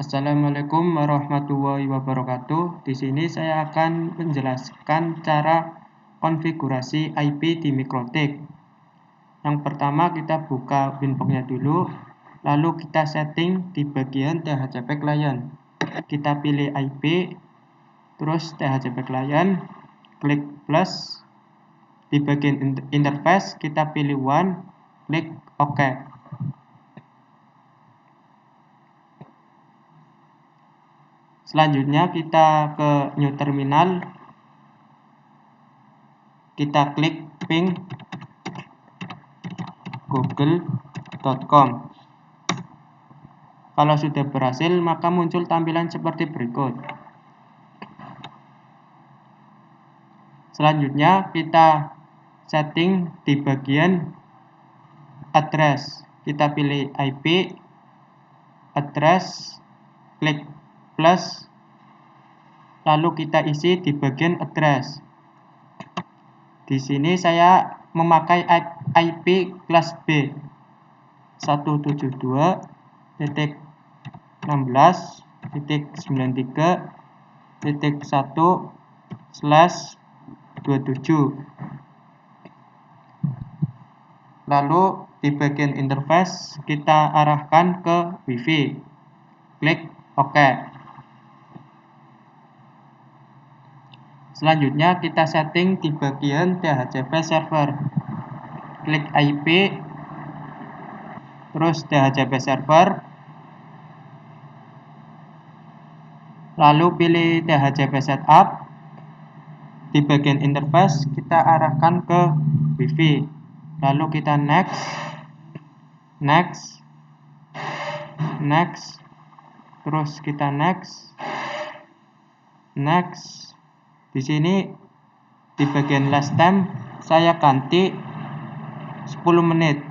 Assalamualaikum warahmatullahi wabarakatuh. Di sini saya akan menjelaskan cara konfigurasi IP di Mikrotik. Yang pertama kita buka Winbox-nya dulu, lalu kita setting di bagian THCP client. Kita pilih IP, terus THCP client, klik plus. Di bagian interface kita pilih one, klik OK. Selanjutnya kita ke new terminal, kita klik ping google.com. Kalau sudah berhasil, maka muncul tampilan seperti berikut. Selanjutnya kita setting di bagian address. Kita pilih IP, address, klik plus, lalu kita isi di bagian address. Di sini saya memakai IP kelas B 172.16.93.1/27. Lalu di bagian interface kita arahkan ke WiFi. Klik OK. Selanjutnya kita setting di bagian DHCP server. Klik IP, terus DHCP server, lalu pilih DHCP setup. Di bagian interface kita arahkan ke WiFi, lalu kita next, terus kita next. Di sini di bagian last time saya ganti 10 menit.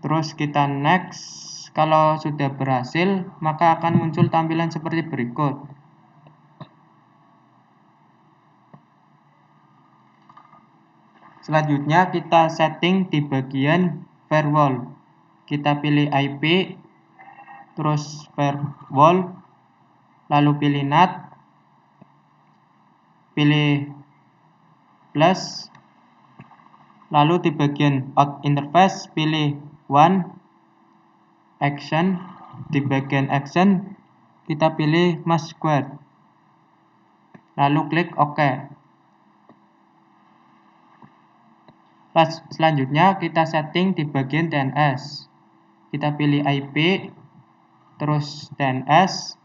Terus kita next. Kalau sudah berhasil, maka akan muncul tampilan seperti berikut. Selanjutnya kita setting di bagian firewall. Kita pilih IP, terus firewall, lalu pilih NAT, pilih plus, lalu di bagian out interface pilih one, action. Di bagian action kita pilih mask square, lalu klik OK. Selanjutnya kita setting di bagian DNS. Kita pilih IP, terus DNS,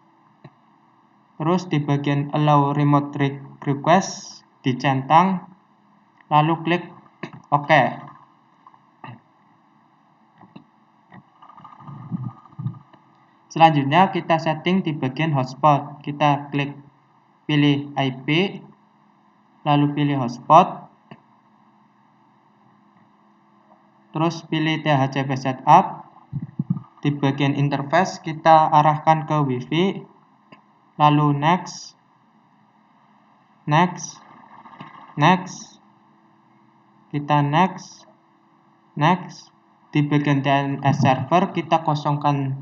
terus di bagian allow remote request dicentang, lalu klik OK. Selanjutnya kita setting di bagian hotspot. Kita klik pilih IP, lalu pilih hotspot, terus pilih DHCP setup. Di bagian interface kita arahkan ke WiFi, lalu next. Kita next. Di bagian DNS server kita kosongkan,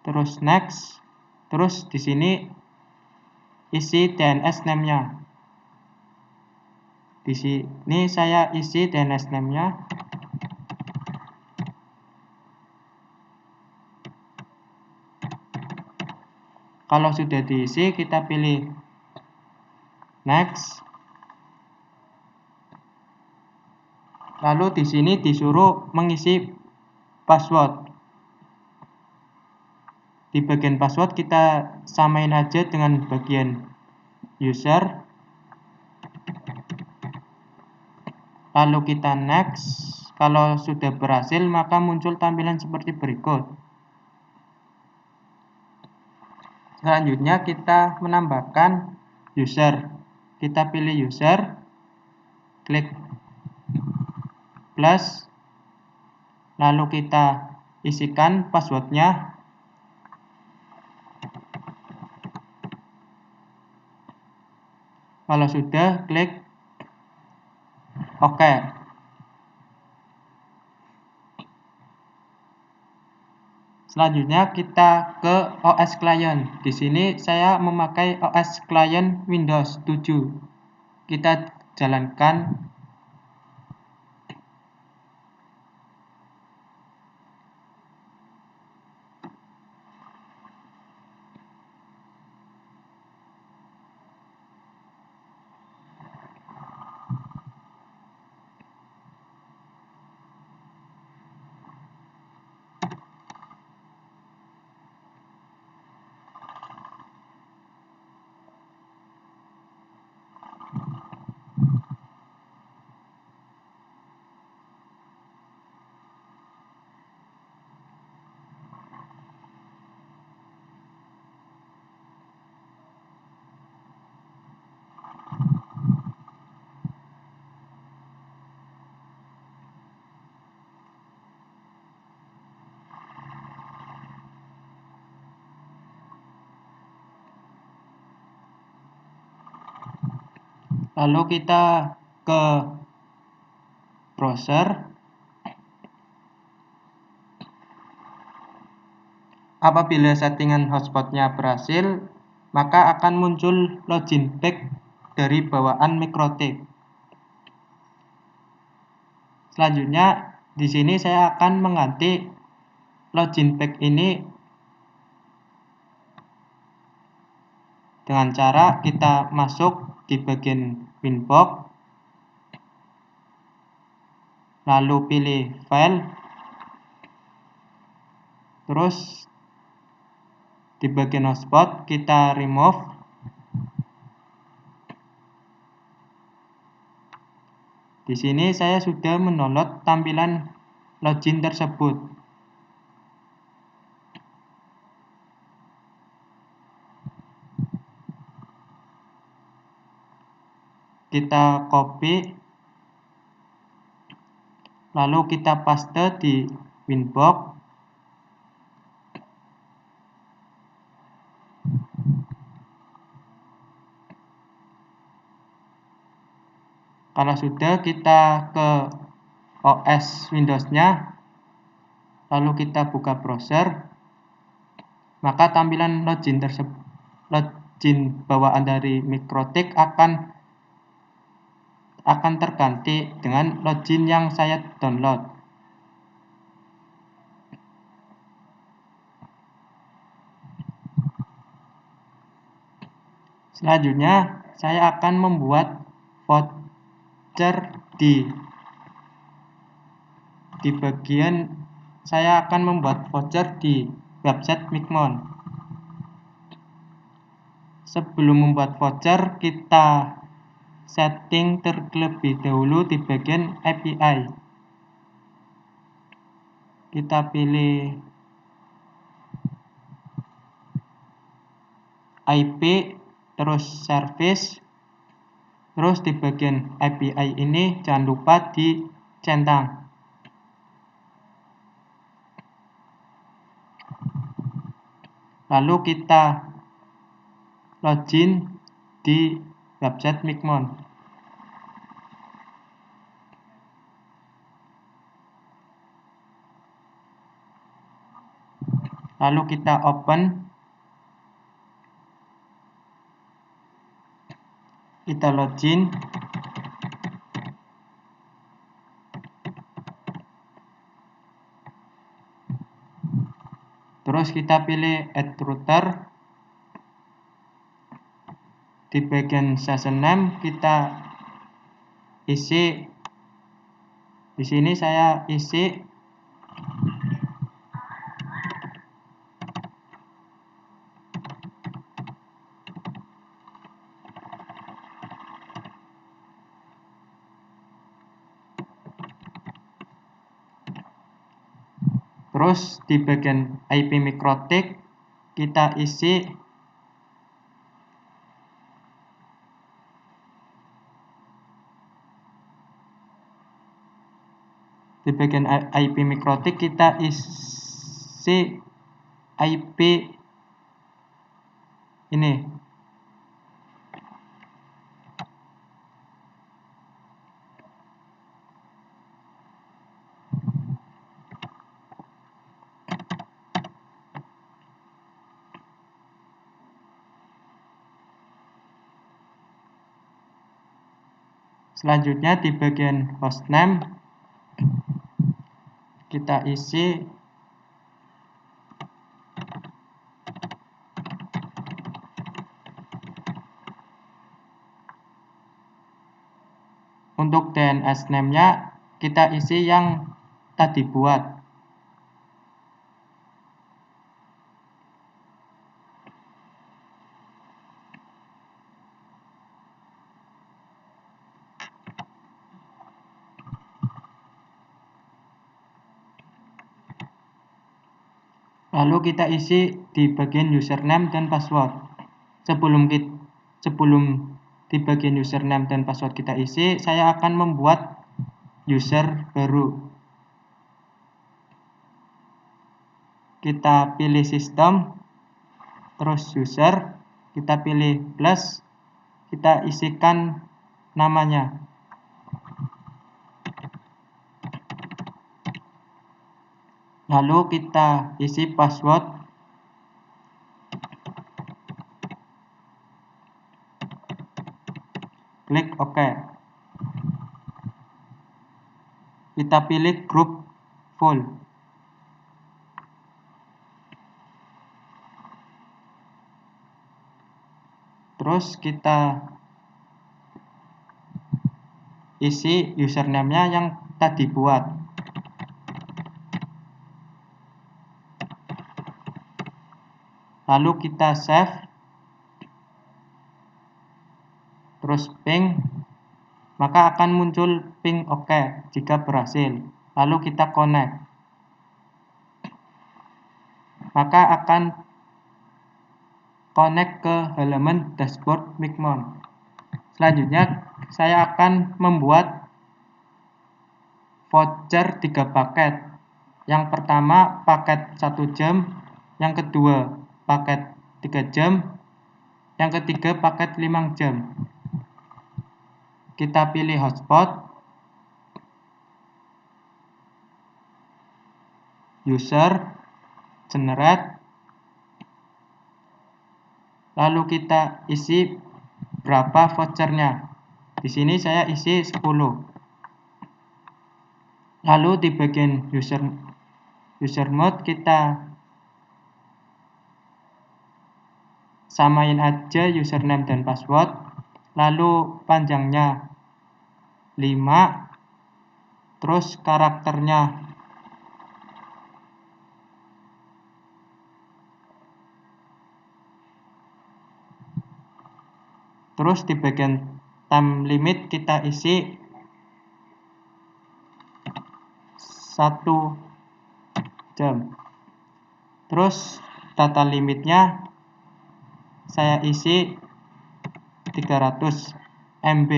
terus next. Terus di sini isi DNS name-nya. Di sini saya isi DNS name-nya. Kalau sudah diisi, kita pilih next. Lalu di sini disuruh mengisi password. Di bagian password kita samain aja dengan bagian user. Lalu kita next. Kalau sudah berhasil, maka muncul tampilan seperti berikut. Selanjutnya kita menambahkan user. Kita pilih user, klik plus, lalu kita isikan passwordnya. Kalau sudah, klik OK. Selanjutnya kita ke OS Client. Di sini saya memakai OS Client Windows 7. Kita jalankan. Lalu kita ke browser. Apabila settingan hotspotnya berhasil, maka akan muncul login page dari bawaan Mikrotik. Selanjutnya, di sini saya akan mengganti login page ini dengan cara kita masuk di bagian Winbox, lalu pilih File, terus di bagian hotspot kita remove. Di sini saya sudah mendownload tampilan login tersebut. Kita copy, lalu kita paste di Winbox. Kalau sudah, kita ke OS Windows-nya, lalu kita buka browser, maka tampilan login bawaan dari Mikrotik akan terganti dengan login yang saya download. Selanjutnya, saya akan membuat voucher di bagian saya akan membuat voucher di website Micmon. Sebelum membuat voucher, kita setting terlebih dahulu di bagian API. Kita pilih IP, terus service, terus di bagian API ini jangan lupa dicentang. Lalu kita login di website Micmon. Lalu kita open, kita login, terus kita pilih add router. Di bagian session name kita isi, di sini saya isi terus di bagian IP Mikrotik kita isi di bagian IP Mikrotik kita isi IP ini. Selanjutnya di bagian hostname kita isi untuk DNS name-nya kita isi yang tadi buat. Lalu kita isi di bagian username dan password. Sebelum di bagian username dan password kita isi, saya akan membuat user baru. Kita pilih sistem, terus user, kita pilih plus, kita isikan namanya. Lalu kita isi password. Klik OK. Kita pilih grup full. Terus kita isi username-nya yang tadi buat. Lalu kita save. Terus ping, maka akan muncul ping OK jika berhasil. Lalu kita connect, maka akan connect ke halaman dashboard Micmon. Selanjutnya saya akan membuat voucher 3 paket. Yang pertama paket 1 jam, yang kedua paket 3 jam, yang ketiga paket 5 jam. Kita pilih hotspot, user, generate, lalu kita isi berapa vouchernya. Di sini saya isi 10. Lalu di bagian user mode kita samain aja username dan password, lalu panjangnya 5, terus karakternya terus di bagian time limit kita isi 1 jam. Terus data limitnya saya isi 300 MB.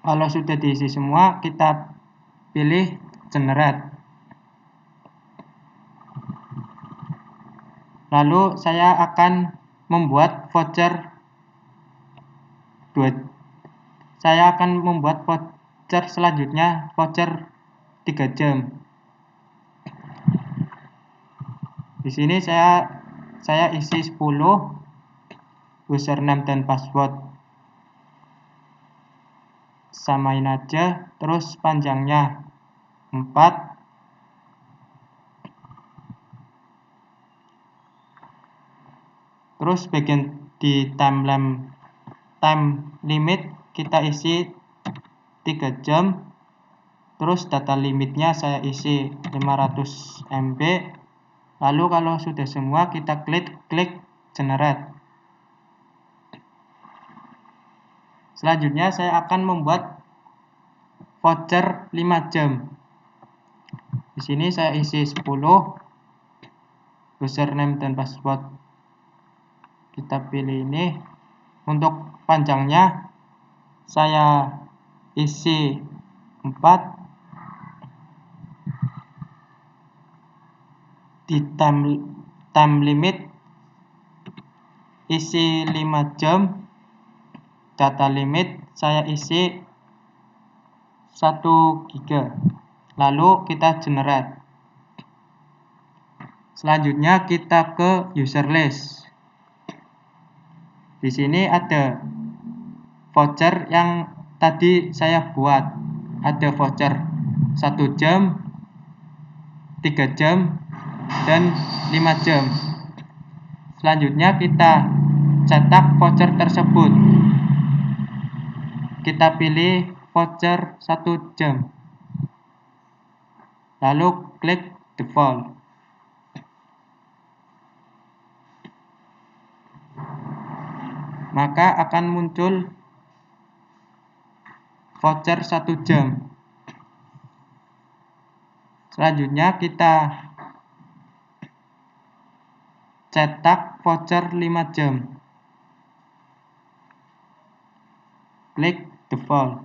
Kalau sudah diisi semua, kita pilih generate. Lalu saya akan membuat voucher selanjutnya, voucher 3 jam. Di sini saya isi 10, username dan password samain aja, terus panjangnya 4, terus bagian di time limit kita isi 3 jam, terus data limitnya saya isi 500 MB. Lalu kalau sudah semua kita klik generate. Selanjutnya saya akan membuat voucher 5 jam. Di sini saya isi 10, username dan password kita pilih ini. Untuk panjangnya saya isi 4, di time limit isi 5 jam, data limit saya isi 1 GB. Lalu kita generate. Selanjutnya kita ke user list. Di sini ada voucher yang tadi saya buat. Ada voucher 1 jam, 3 jam, dan 5 jam. Selanjutnya kita cetak voucher tersebut. Kita pilih voucher 1 jam. Lalu klik default. Maka akan muncul voucher 1 jam. Selanjutnya kita cetak voucher 5 jam. Klik default.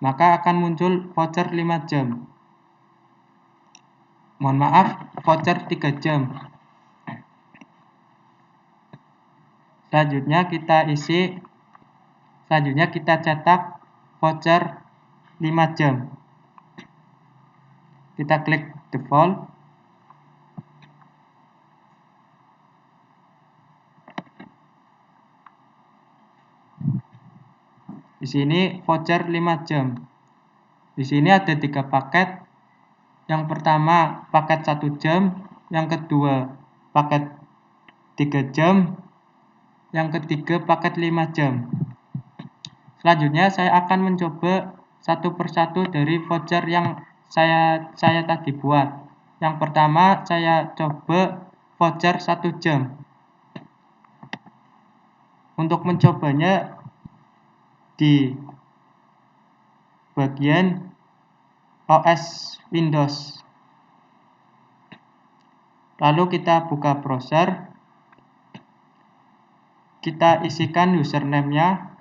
Maka akan muncul voucher 5 jam. Mohon maaf, voucher 3 jam. Selanjutnya kita cetak voucher 5 jam. Kita klik default. Di sini voucher 5 jam. Di sini ada 3 paket. Yang pertama paket 1 jam, yang kedua paket 3 jam, yang ketiga paket 5 jam. Selanjutnya saya akan mencoba satu persatu dari voucher yang saya tadi buat. Yang pertama saya coba voucher 1 jam. Untuk mencobanya di bagian OS Windows. Lalu kita buka browser. Kita isikan username-nya.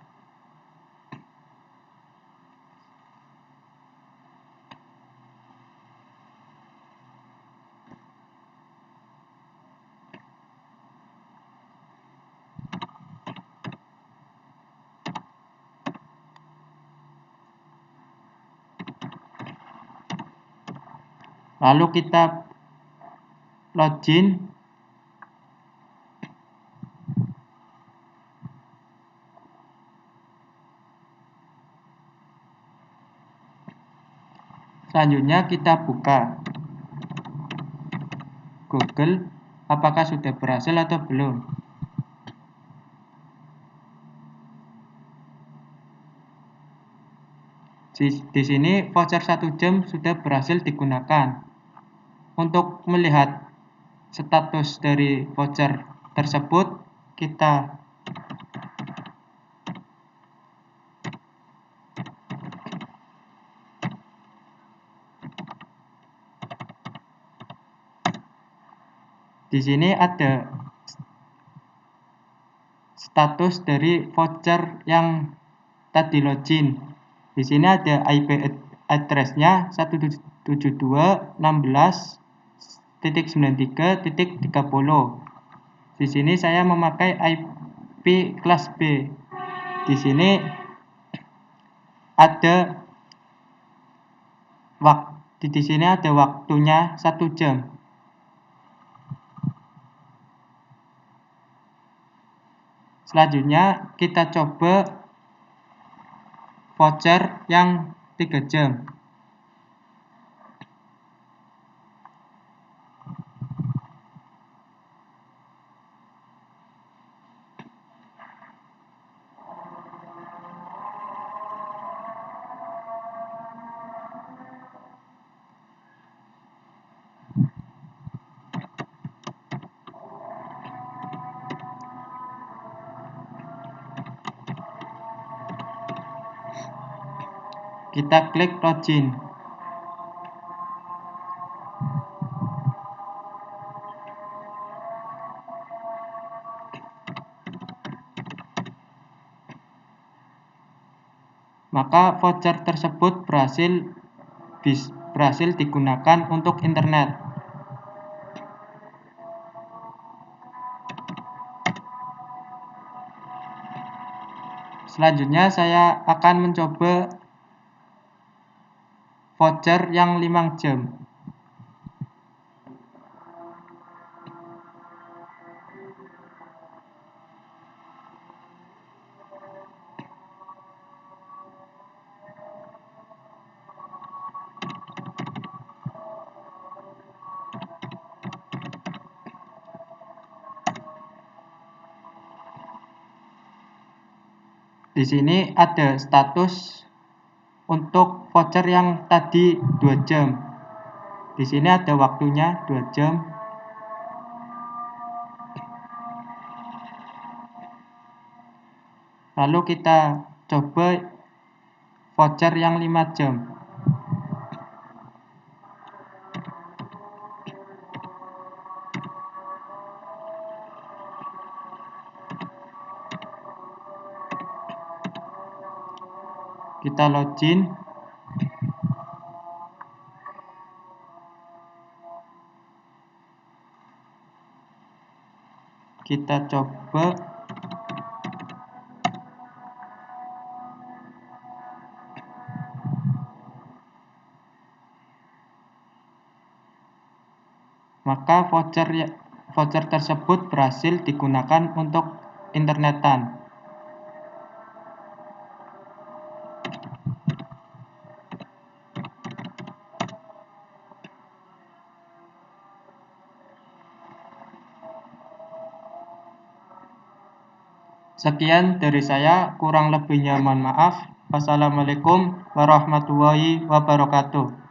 Lalu kita login. Selanjutnya kita buka Google. Apakah sudah berhasil atau belum? Di sini voucher 1 jam sudah berhasil digunakan. Untuk melihat status dari voucher tersebut, kita di sini ada status dari voucher yang tadi login. Di sini ada IP address-nya 172.16.93.30. Di sini saya memakai IP kelas B. Di sini ada waktunya 1 jam. Selanjutnya kita coba voucher yang 3 jam. Kita klik login. Maka voucher tersebut berhasil digunakan untuk internet. Selanjutnya saya akan mencoba voucher yang 5 jam. Di sini ada status untuk voucher yang tadi 2 jam. Di sini ada waktunya 2 jam. Lalu kita coba voucher yang 5 jam. Kita login. Kita coba. Maka voucher tersebut berhasil digunakan untuk internetan. Sekian dari saya, kurang lebihnya mohon maaf. Wassalamualaikum warahmatullahi wabarakatuh.